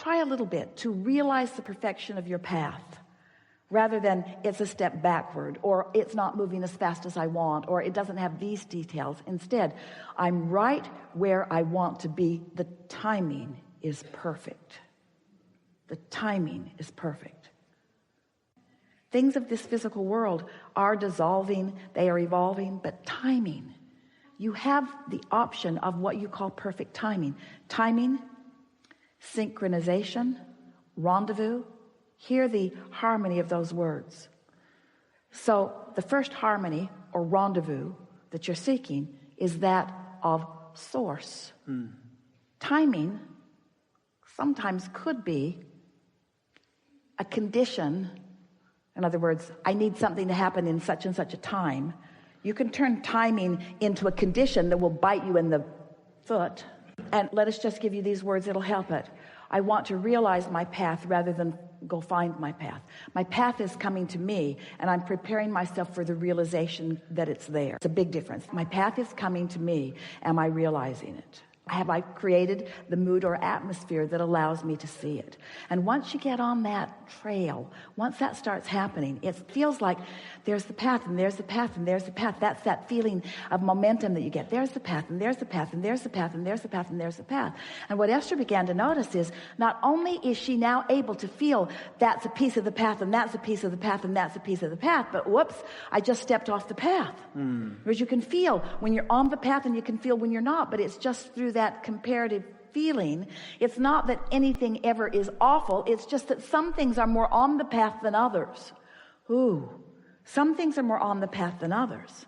try a little bit to realize the perfection of your path, rather than it's a step backward, or it's not moving as fast as I want, or it doesn't have these details. Instead, I'm right where I want to be. The timing is perfect. The timing is perfect. Things of this physical world are dissolving, they are evolving, but timing, you have the option of what you call perfect timing. Timing, synchronization, rendezvous. Hear the harmony of those words. So the first harmony or rendezvous that you're seeking is that of source. Timing sometimes could be a condition. In other words, I need something to happen in such and such a time. You can turn timing into a condition that will bite you in the foot. And let us just give you these words, it'll help it. I want to realize my path rather than go find my path. My path is coming to me, and I'm preparing myself for the realization that it's there. It's a big difference. My path is coming to me. Am I realizing it? Have I created the mood or atmosphere that allows me to see it? And once you get on that trail, once that starts happening, it feels like there's the path, and there's the path, and there's the path. That's that feeling of momentum that you get. There's the path, and there's the path, and there's the path, and there's the path, and there's the path. And what Esther began to notice is not only is she now able to feel that's a piece of the path, and that's a piece of the path, and that's a piece of the path, but whoops, I just stepped off the path. Whereas you can feel when you're on the path, and you can feel when you're not, but it's just through that comparative feeling. It's not that anything ever is awful. It's just that some things are more on the path than others. Some things are more on the path than others.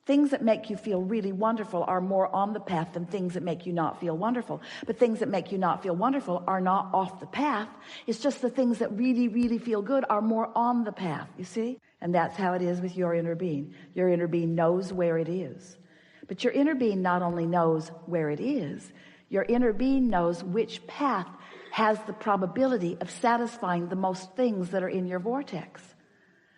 Things that make you feel really wonderful are more on the path than things that make you not feel wonderful. But things that make you not feel wonderful are not off the path. It's just the things that really, really feel good are more on the path, you see? And that's how it is with your inner being. Your inner being knows where it is. But your inner being not only knows where it is, your inner being knows which path has the probability of satisfying the most things that are in your vortex.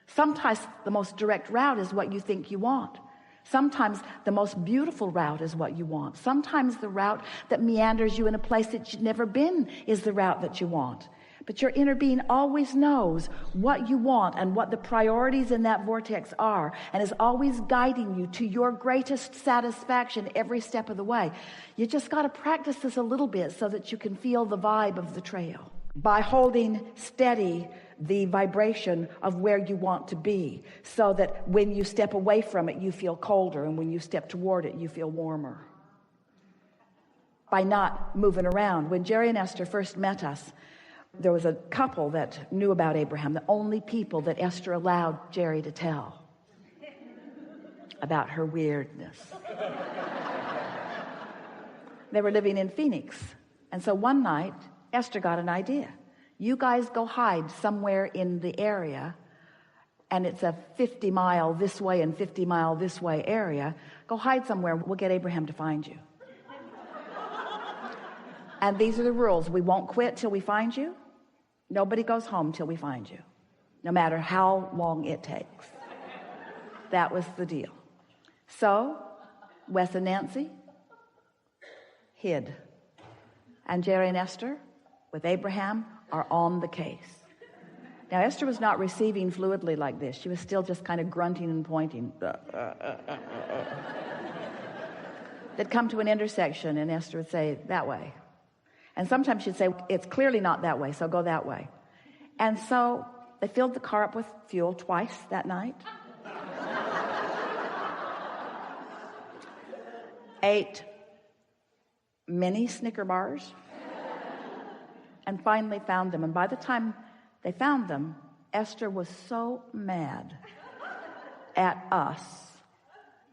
Sometimes the most direct route is what you think you want. Sometimes the most beautiful route is what you want. Sometimes the route that meanders you in a place that you've never been is the route that you want. But your inner being always knows what you want and what the priorities in that vortex are, and is always guiding you to your greatest satisfaction every step of the way. You just got to practice this a little bit so that you can feel the vibe of the trail. By holding steady the vibration of where you want to be, so that when you step away from it, you feel colder, and when you step toward it, you feel warmer. By not moving around. When Jerry and Esther first met us, there was a couple that knew about Abraham, the only people that Esther allowed Jerry to tell about her weirdness. They were living in Phoenix. And so one night, Esther got an idea. You guys go hide somewhere in the area, and it's a 50-mile this way and 50-mile this way area. Go hide somewhere. We'll get Abraham to find you. And these are the rules. We won't quit till we find you. Nobody goes home till we find you, no matter how long it takes. That was the deal. So Wes and Nancy hid, and Jerry and Esther with Abraham are on the case. Now Esther was not receiving fluidly like this. She was still just kind of grunting and pointing. They'd come to an intersection, and Esther would say, that way. And sometimes she'd say, it's clearly not that way, so go that way. And so they filled the car up with fuel twice that night. Ate many Snicker bars. And finally found them. And by the time they found them, Esther was so mad at us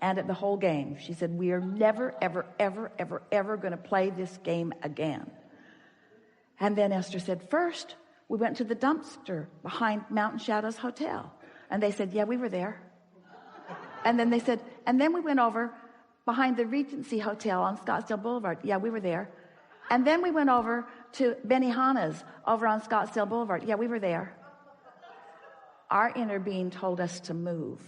and at the whole game. She said, we are never, ever, ever, ever, ever going to play this game again. And then Esther said, first, we went to the dumpster behind Mountain Shadows Hotel. And they said, yeah, we were there. And then they said, and then we went over behind the Regency Hotel on Scottsdale Boulevard. Yeah, we were there. And then we went over to Benihana's over on Scottsdale Boulevard. Yeah, we were there. Our inner being told us to move.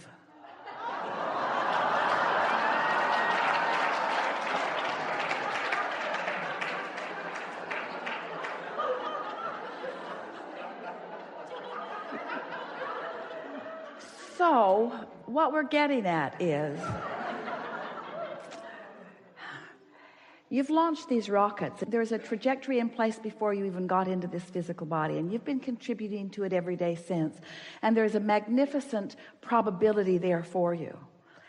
So what we're getting at is you've launched these rockets. There's a trajectory in place before you even got into this physical body, and you've been contributing to it every day since. And there's a magnificent probability there for you.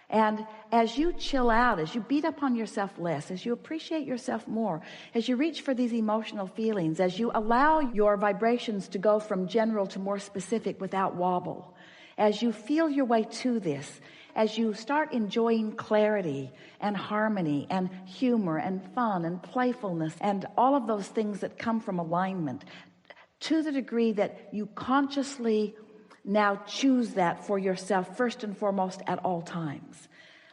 And as you chill out, as you beat up on yourself less, as you appreciate yourself more, as you reach for these emotional feelings, as you allow your vibrations to go from general to more specific without wobble, as you feel your way to this, as you start enjoying clarity and harmony and humor and fun and playfulness and all of those things that come from alignment, to the degree that you consciously now choose that for yourself first and foremost at all times,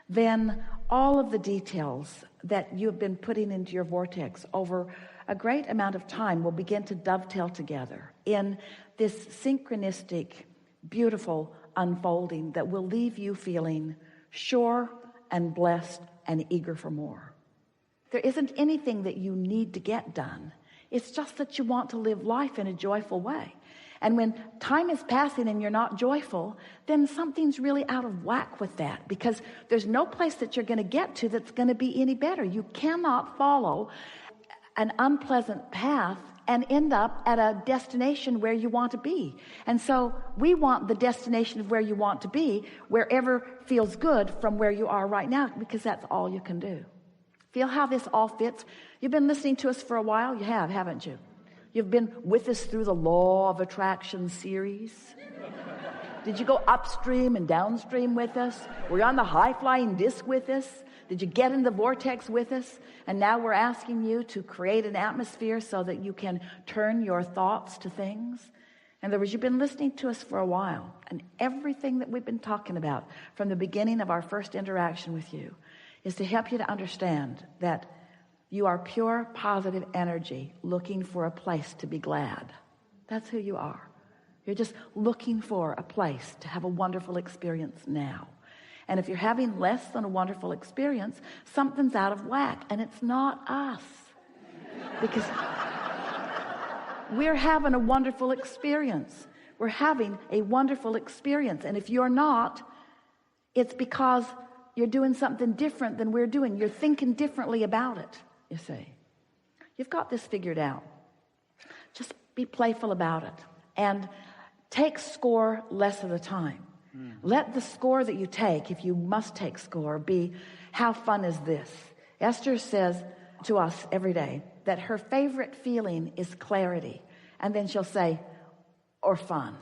then all of the details that you have been putting into your vortex over a great amount of time will begin to dovetail together in this synchronistic, beautiful unfolding that will leave you feeling sure and blessed and eager for more. There isn't anything that you need to get done. It's just that you want to live life in a joyful way. And when time is passing and you're not joyful, then something's really out of whack with that, because there's no place that you're going to get to that's going to be any better. You cannot follow an unpleasant path and end up at a destination where you want to be. And so we want the destination of where you want to be, wherever feels good from where you are right now, because that's all you can do. Feel how this all fits? You've been listening to us for a while. You have, haven't you? You've been with us through the Law of Attraction series. Did you go upstream and downstream with us? Were you on the high-flying disc with us? Did you get in the vortex with us? And now we're asking you to create an atmosphere so that you can turn your thoughts to things. In other words, you've been listening to us for a while, and everything that we've been talking about from the beginning of our first interaction with you is to help you to understand that you are pure, positive energy looking for a place to be glad. That's who you are. You're just looking for a place to have a wonderful experience now. And if you're having less than a wonderful experience, something's out of whack, and it's not us. Because we're having a wonderful experience. We're having a wonderful experience. And if you're not, it's because you're doing something different than we're doing. You're thinking differently about it, you see. You've got this figured out. Just be playful about it. And take score less of the time. Let the score that you take, if you must take score, be, how fun is this? Esther says to us every day that her favorite feeling is clarity. And then she'll say, or fun.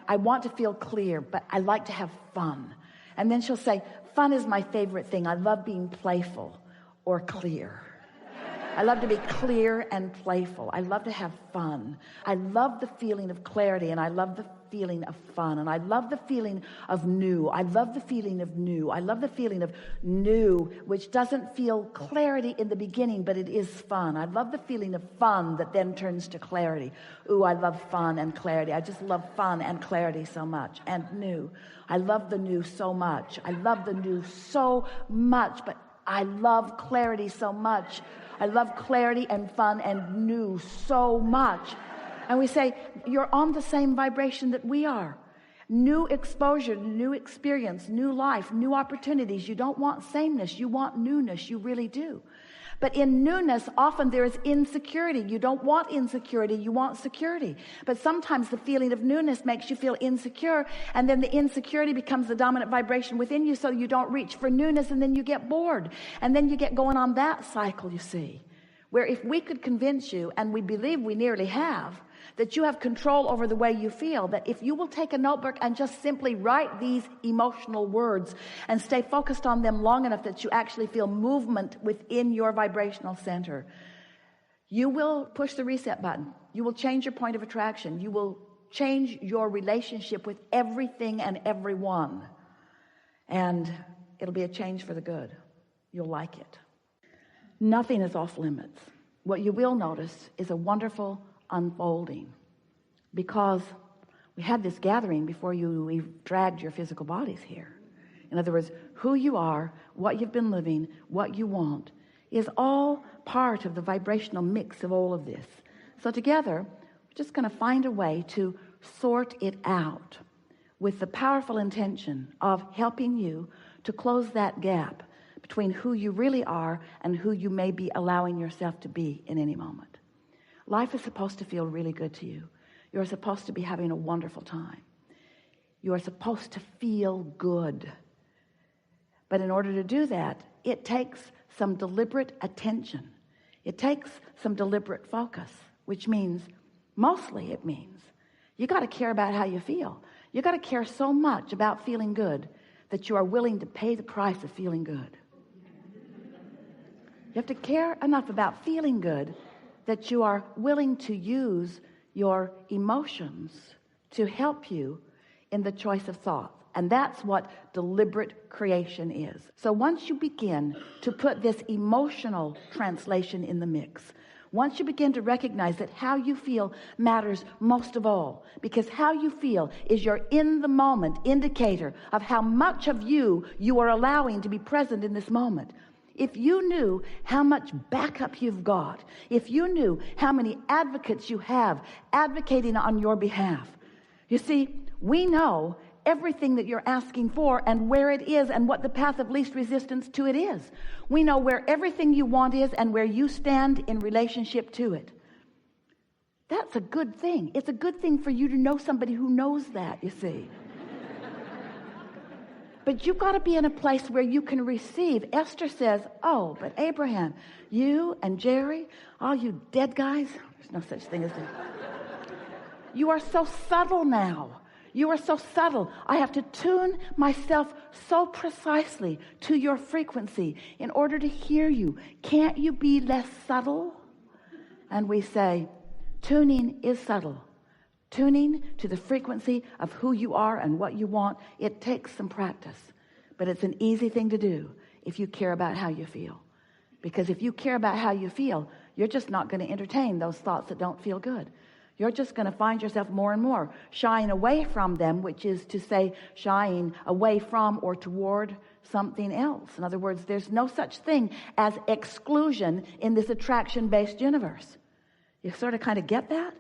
I want to feel clear, but I like to have fun. And then she'll say, fun is my favorite thing. I love being playful or clear. I love to be clear and playful. I love to have fun. I love the feeling of clarity, and I love the feeling of fun, and I love the feeling of new. I love the feeling of new. I love the feeling of new, which doesn't feel clarity in the beginning, but it is fun. I love the feeling of fun that then turns to clarity. Ooh, I love fun and clarity. I just love fun and clarity so much, and new. I love the new so much. I love the new so much, but I love clarity so much. I love clarity and fun and new so much. And we say, you're on the same vibration that we are. New exposure, new experience, new life, new opportunities. You don't want sameness. You want newness. You really do. But in newness, often there is insecurity. You don't want insecurity. You want security. But sometimes the feeling of newness makes you feel insecure, and then the insecurity becomes the dominant vibration within you, so you don't reach for newness, and then you get bored. And then you get going on that cycle, you see, where if we could convince you, and we believe we nearly have, that you have control over the way you feel, that if you will take a notebook and just simply write these emotional words and stay focused on them long enough that you actually feel movement within your vibrational center, you will push the reset button. You will change your point of attraction. You will change your relationship with everything and everyone. And it'll be a change for the good. You'll like it. Nothing is off limits. What you will notice is a wonderful unfolding, because we had this gathering before we dragged your physical bodies here. In other words, who you are, what you've been living, what you want is all part of the vibrational mix of all of this. So together, we're just going to find a way to sort it out. with the powerful intention of helping you to close that gap between who you really are and who you may be allowing yourself to be in any moment. Life is supposed to feel really good to you. You're supposed to be having a wonderful time. You are supposed to feel good. But in order to do that, it takes some deliberate attention. It takes some deliberate focus, which means, mostly it means, you got to care about how you feel. You got to care so much about feeling good that you are willing to pay the price of feeling good. You have to care enough about feeling good that you are willing to use your emotions to help you in the choice of thought. And that's what deliberate creation is. So once you begin to put this emotional translation in the mix, once you begin to recognize that how you feel matters most of all, because how you feel is your in the moment indicator of how much of you are allowing to be present in this moment. If you knew how much backup you've got, if you knew how many advocates you have advocating on your behalf, you see, we know everything that you're asking for and where it is and what the path of least resistance to it is. We know where everything you want is and where you stand in relationship to it. That's a good thing. It's a good thing for you to know somebody who knows that, you see. But you've got to be in a place where you can receive. Esther says, oh, but Abraham, you and Jerry, all you dead guys, there's no such thing as that. You are so subtle now. You are so subtle. I have to tune myself so precisely to your frequency in order to hear you. Can't you be less subtle? And we say, tuning is subtle. Tuning to the frequency of who you are and what you want, it takes some practice. But it's an easy thing to do if you care about how you feel. Because if you care about how you feel, you're just not going to entertain those thoughts that don't feel good. You're just going to find yourself more and more shying away from them, which is to say shying away from or toward something else. In other words, there's no such thing as exclusion in this attraction-based universe. You sort of kind of get that?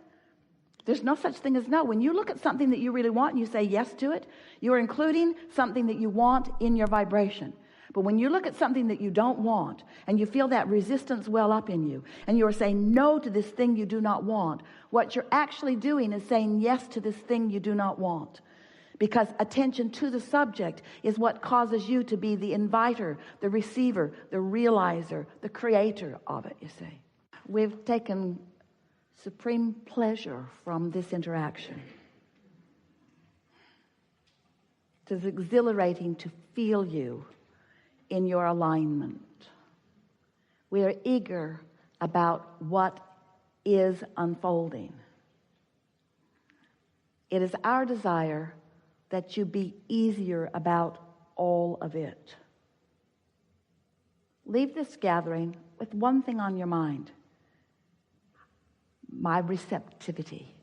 There's no such thing as no. When you look at something that you really want and you say yes to it, you are including something that you want in your vibration. But when you look at something that you don't want and you feel that resistance well up in you and you are saying no to this thing you do not want, what you're actually doing is saying yes to this thing you do not want. Because attention to the subject is what causes you to be the inviter, the receiver, the realizer, the creator of it, you see. We've taken supreme pleasure from this interaction. It is exhilarating to feel you in your alignment. We are eager about what is unfolding. It is our desire that you be easier about all of it. Leave this gathering with one thing on your mind: my receptivity.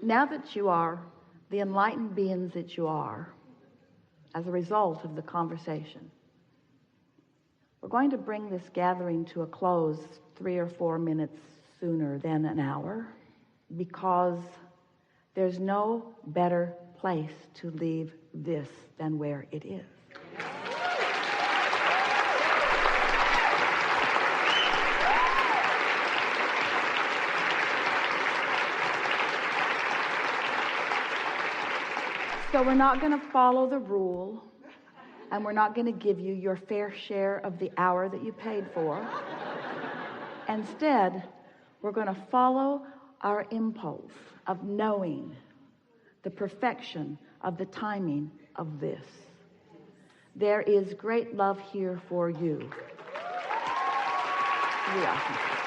Now that you are the enlightened beings that you are, as a result of the conversation, we're going to bring this gathering to a close 3 or 4 minutes sooner than an hour, because there's no better place to leave this than where it is. So we're not going to follow the rule, and we're not going to give you your fair share of the hour that you paid for. Instead, we're going to follow our impulse of knowing the perfection of the timing of this. There is great love here for you. We are.